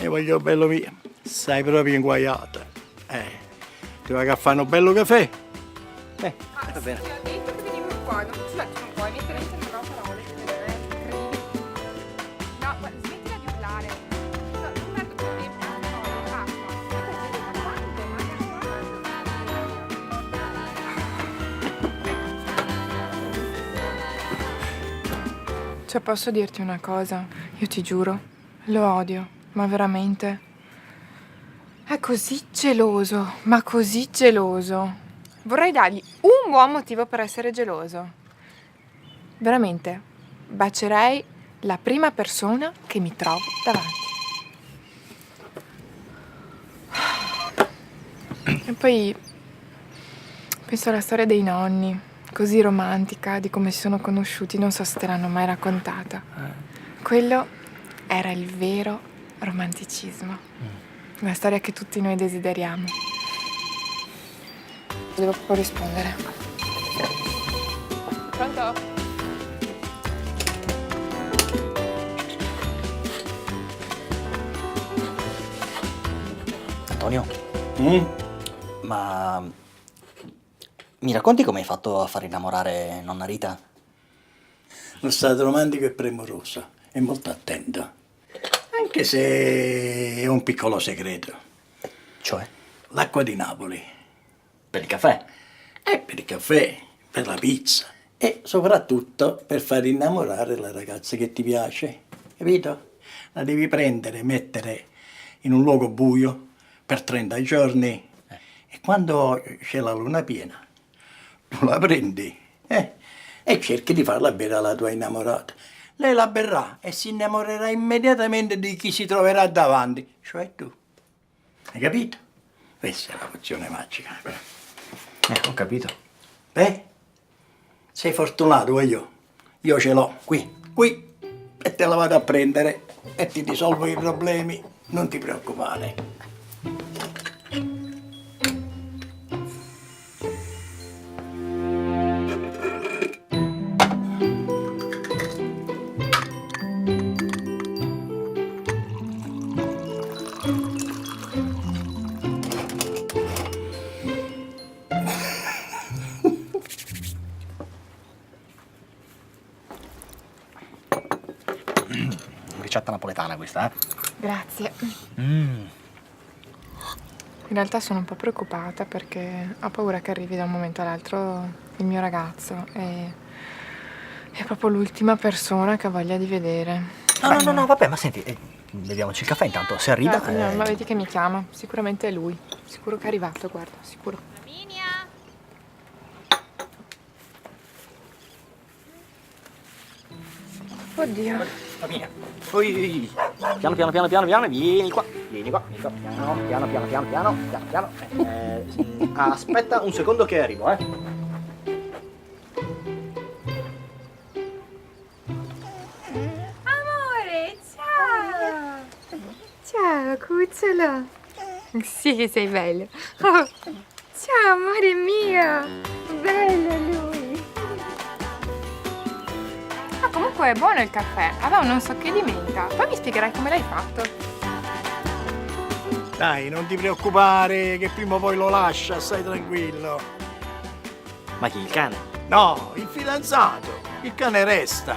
E voglio bello mio, stai proprio inguaiata. Ti vai a fare un bello caffè? Va bene. Ti ho detto che venivo qua, non puoi mettere in tempo parole, non è incredibile. No, guarda, smettila di urlare. No, non perdo più tempo, no, basta. Cioè, posso dirti una cosa? Io ti giuro, lo odio, ma veramente. È così geloso, ma così geloso. Vorrei dargli un buon motivo per essere geloso. Veramente, bacerei la prima persona che mi trovo davanti. E poi penso alla storia dei nonni, così romantica, di come si sono conosciuti, non so se te l'hanno mai raccontata. Quello era il vero romanticismo. La storia che tutti noi desideriamo. Devo proprio rispondere. Pronto? Antonio, ma mi racconti come hai fatto a far innamorare nonna Rita? Sono stato romantico e premuroso e molto attento. Anche se è un piccolo segreto. Cioè? L'acqua di Napoli. Per il caffè? Per il caffè, per la pizza e soprattutto per far innamorare la ragazza che ti piace, capito? La devi prendere, mettere in un luogo buio per 30 giorni e quando c'è la luna piena tu la prendi e cerchi di farla bere alla tua innamorata. Lei la berrà e si innamorerà immediatamente di chi si troverà davanti, cioè tu. Hai capito? Questa è la pozione magica. Ho capito. Beh, sei fortunato, io ce l'ho qui, e te la vado a prendere e ti risolvo i problemi, non ti preoccupare. Ricetta napoletana questa, eh? Grazie. In realtà sono un po' preoccupata perché ho paura che arrivi da un momento all'altro il mio ragazzo e è proprio l'ultima persona che ho voglia di vedere. No, vabbè, ma senti, vediamoci il caffè intanto, se arriva... No, ma vedi che mi chiama, sicuramente è lui, sicuro che è arrivato, guarda, sicuro. Lavinia! Oddio. Lavinia, piano, vieni qua, piano. Aspetta un secondo che arrivo, Amore, ciao! Ciao, cucciolo! Sì che sei bello! Oh, ciao, amore mio! Bello lui! Ah, comunque è buono il caffè, aveva non so che di menta. Poi mi spiegherai come l'hai fatto. Dai, non ti preoccupare che prima o poi lo lascia, stai tranquillo. Ma chi, il cane? No, il fidanzato, il cane resta.